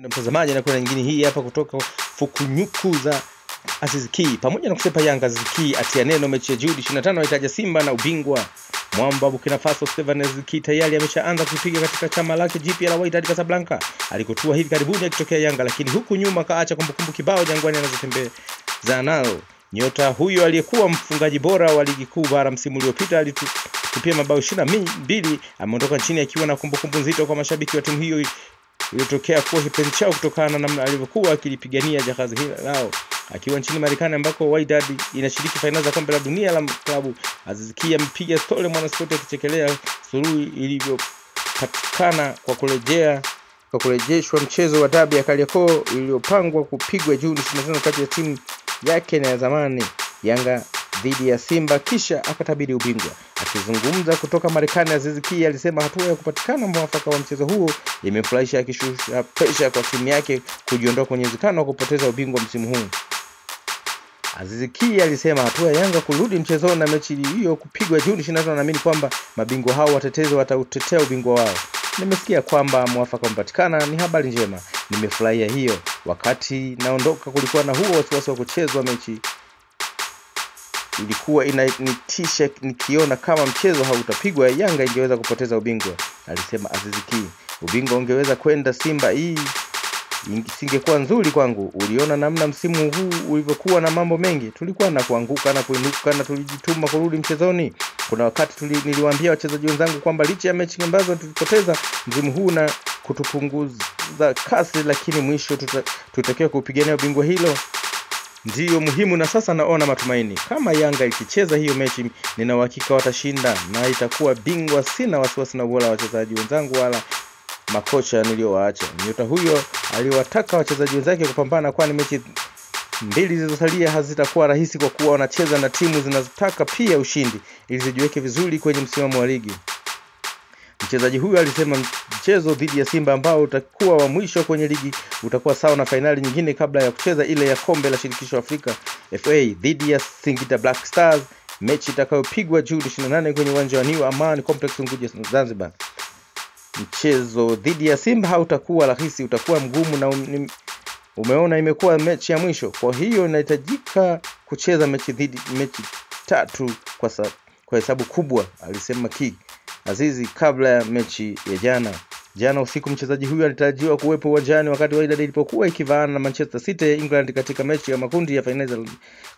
Mtazamaji, na kuna nyingine hii hapa kutoka Fukunyuku za Aziz Ki. Pamoja na kusepa Yanga, Aziz Ki atia neno mechi ya Juni 25 waitaja Simba na ubingwa. Mwamba Burkina Faso Steven Aziz Ki tayari ameshaanza kupiga katika chama lake jipya la Wydad Casablanca alikotua hivi karibuni akitokea Yanga, lakini huku nyuma kaacha kumbukumbu kibao Jangwani anazotembeza nalo. Nyota huyo aliyekuwa mfungaji bora wa ligi kuu bara msimu uliopita alitupia mabao 22, ameondoka nchini akiwa na kumbukumbu nzito kwa mashabiki wa timu hiyo iliyotokea kwa kipenzi chao kutokana na alivyokuwa akilipigania jahazi hili lao. Akiwa nchini Marekani ambako Wydad inashiriki fainali za kombe la dunia la klabu, Aziz Ki amepiga story mwanaspoti akichekelea suluhu iliyopatikana kwa kurejeshwa mchezo wa dabi ya Kariakoo iliyopangwa kupigwa Juni 25 kati ya timu yake na ya zamani Yanga dhidi ya Simba, kisha akatabiri ubingwa. Akizungumza kutoka Marekani, Aziz Ki alisema hatua ya kupatikana mwafaka wa mchezo huo imemfurahisha, akishusha presha kwa timu yake kujiondoa kwenye uwezekano wa kupoteza ubingwa msimu huu. Aziz Ki alisema hatua ya Yanga kurudi mchezoni na mechi hiyo kupigwa Juni 25, naamini kwamba mabingwa hao watetezi watautetea ubingwa wao. Nimesikia kwamba mwafaka umepatikana, ni habari njema. Nimefurahia hiyo. Wakati naondoka kulikuwa na huo wasiwasi wa kuchezwa mechi. Ilikuwa inanitisha nikiona kama mchezo hautapigwa Yanga ingeweza kupoteza ubingwa, alisema Aziz Ki. Ubingwa ungeweza kwenda Simba, hii isingekuwa nzuri kwangu. Uliona namna msimu huu ulivyokuwa na mambo mengi. Tulikuwa na kuanguka na kuinuka na tulijituma kurudi mchezoni. Kuna wakati niliwaambia wachezaji wenzangu kwamba licha ya mechi ambazo tulipoteza msimu huu na kutupunguza kasi, lakini mwisho tutakiwa kupigania ubingwa. Hilo ndio muhimu, na sasa naona matumaini. Kama Yanga ikicheza hiyo mechi, nina uhakika watashinda na itakuwa bingwa. Sina wasiwasi na ubora wa wachezaji wenzangu wala makocha niliowaacha. Nyota huyo aliwataka wachezaji wenzake kupambana, kwani mechi mbili zilizosalia hazitakuwa rahisi kwa kuwa wanacheza na timu zinazotaka pia ushindi ili zijiweke vizuri kwenye msimamo wa ligi. Mchezaji huyo alisema mchezo dhidi ya Simba ambao utakuwa wa mwisho kwenye ligi utakuwa sawa na fainali nyingine kabla ya kucheza ile ya kombe la shirikisho Afrika FA dhidi ya Singida Black Stars, mechi itakayopigwa Juni 28 kwenye uwanja wa New Amaan Complex Unguja, Zanzibar. Mchezo dhidi ya Simba hautakuwa rahisi, utakuwa mgumu, na umeona imekuwa mechi ya mwisho. Kwa hiyo inahitajika kucheza mechi tatu kwa hesabu kubwa, alisema Ki Azizi kabla ya mechi ya jana usiku. Mchezaji huyu alitarajiwa kuwepo uwanjani wakati Wydad ilipokuwa ikivaana na Manchester City ya England katika mechi ya makundi ya fainali za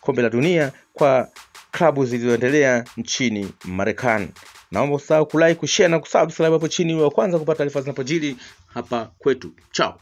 kombe la dunia kwa klabu zilizoendelea nchini Marekani. Naomba usahau kulike, kushare na kusubscribe hapo chini ili wa kwanza kupata taarifa zinapojiri hapa kwetu. Ciao.